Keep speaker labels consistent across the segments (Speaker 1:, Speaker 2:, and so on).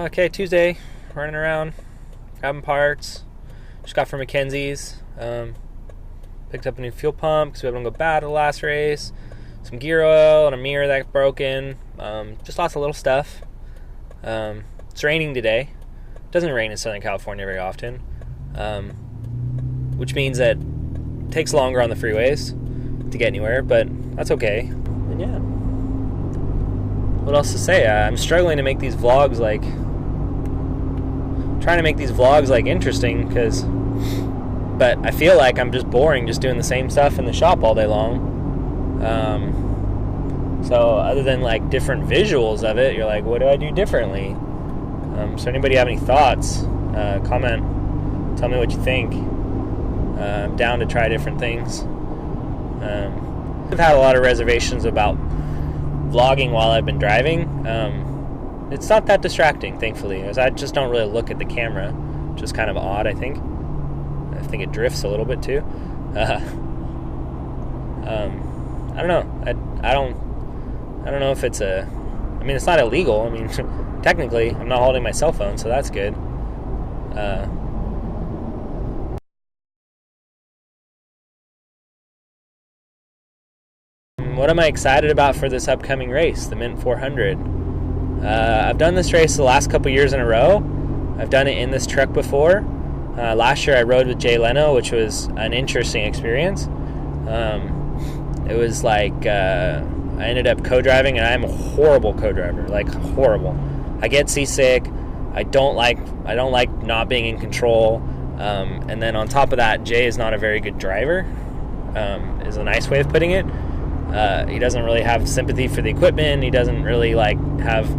Speaker 1: Okay, Tuesday, running around, grabbing parts. Just got from Mackenzie's. Picked up a new fuel pump because we had one go bad at the last race. Some gear oil and a mirror that's broken. Just lots of little stuff. It's raining today. It doesn't rain in Southern California very often, which means that it takes longer on the freeways to get anywhere, but that's okay. And yeah. What else to say? I'm struggling to make these vlogs interesting but I feel like I'm just boring just doing the same stuff in the shop all day long. So other than like different visuals of it, you're like, what do I do differently? So anybody have any thoughts? Comment, tell me what you think. I'm down to try different things. I've had a lot of reservations about vlogging while I've been driving. It's not that distracting, thankfully, as I just don't really look at the camera, which is kind of odd. I think it drifts a little bit too. I don't know. I don't know if it's it's not illegal. I mean, technically, I'm not holding my cell phone, so that's good. What am I excited about for this upcoming race, the Mint 400? I've done this race the last couple years in a row. I've done it in this truck before. Last year I rode with Jay Leno, which was an interesting experience. It was like I ended up co-driving, and I'm a horrible co-driver, like horrible. I get seasick. I don't like not being in control. And then on top of that, Jay is not a very good driver. Is a nice way of putting it. He doesn't really have sympathy for the equipment. He doesn't really have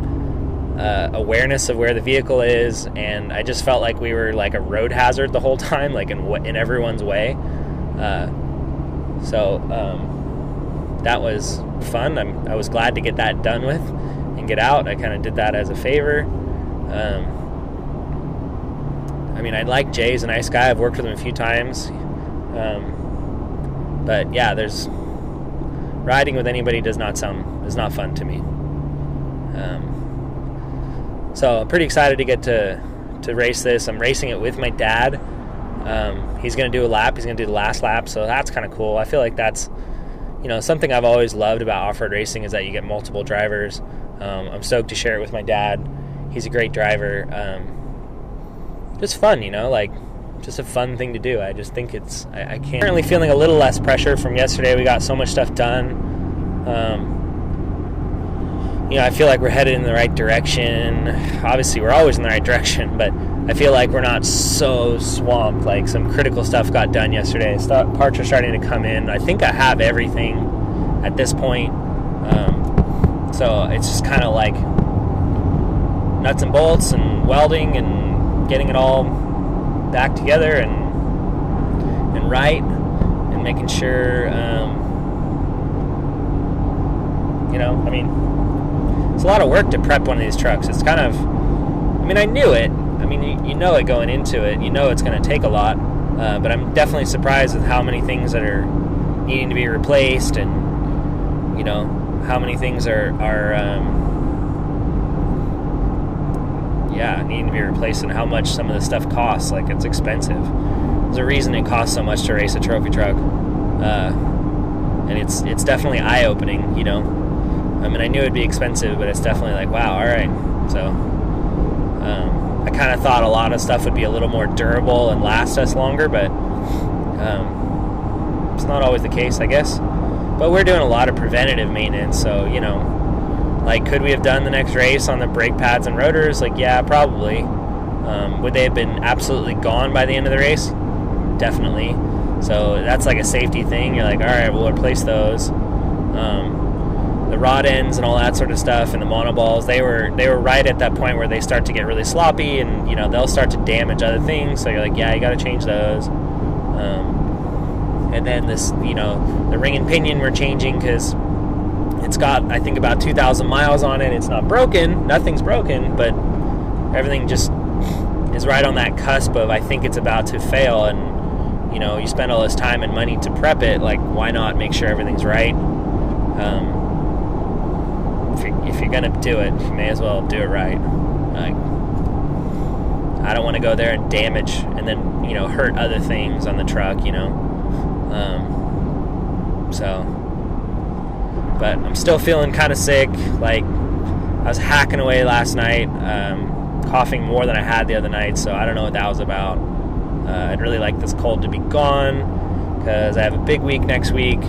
Speaker 1: awareness of where the vehicle is, and I just felt like we were like a road hazard the whole time, like in everyone's way. So that was fun. I was glad to get that done with and get out. I kind of did that as a favor. I like Jay. He's a nice guy. I've worked with him a few times. But yeah, riding with anybody is not fun to me. So I'm pretty excited to get to race this. I'm racing it with my dad. He's going to do a lap. He's going to do the last lap, so that's kind of cool. I feel like that's something I've always loved about off-road racing, is that you get multiple drivers. I'm stoked to share it with my dad. He's a great driver. Just fun, just a fun thing to do. I just think I'm currently feeling a little less pressure from yesterday. We got so much stuff done. I feel like we're headed in the right direction. Obviously, we're always in the right direction, but I feel like we're not so swamped. Like, some critical stuff got done yesterday. Parts are starting to come in. I think I have everything at this point. So it's just kind of like nuts and bolts and welding and getting it all back together and right, and making sure, it's a lot of work to prep one of these trucks. It's kind of, I knew it. You know it going into it. You know it's going to take a lot, but I'm definitely surprised with how many things that are needing to be replaced, and, how many things are needing to be replaced, and how much some of the stuff costs. Like, it's expensive. There's a reason it costs so much to race a trophy truck, and it's definitely eye-opening. I knew it'd be expensive, but it's definitely like, wow, all right. So I kind of thought a lot of stuff would be a little more durable and last us longer, but it's not always the case, I guess. But we're doing a lot of preventative maintenance, so could we have done the next race on the brake pads and rotors? Yeah, probably. Would they have been absolutely gone by the end of the race? Definitely. So that's like a safety thing. You're like, all right, we'll replace those. The rod ends and all that sort of stuff, and the monoballs, they were right at that point where they start to get really sloppy, and they'll start to damage other things. So you're like, yeah, you got to change those. And then this, the ring and pinion we're changing, because it's got, I think, about 2,000 miles on it. It's not broken. Nothing's broken, but everything just is right on that cusp of, I think it's about to fail. And, you spend all this time and money to prep it. Like, why not make sure everything's right? If you're going to do it, you may as well do it right. I don't want to go there and damage and then, you know, hurt other things on the truck, you know. But I'm still feeling kind of sick. Like, I was hacking away last night, coughing more than I had the other night, so I don't know what that was about. I'd really like this cold to be gone, because I have a big week next week.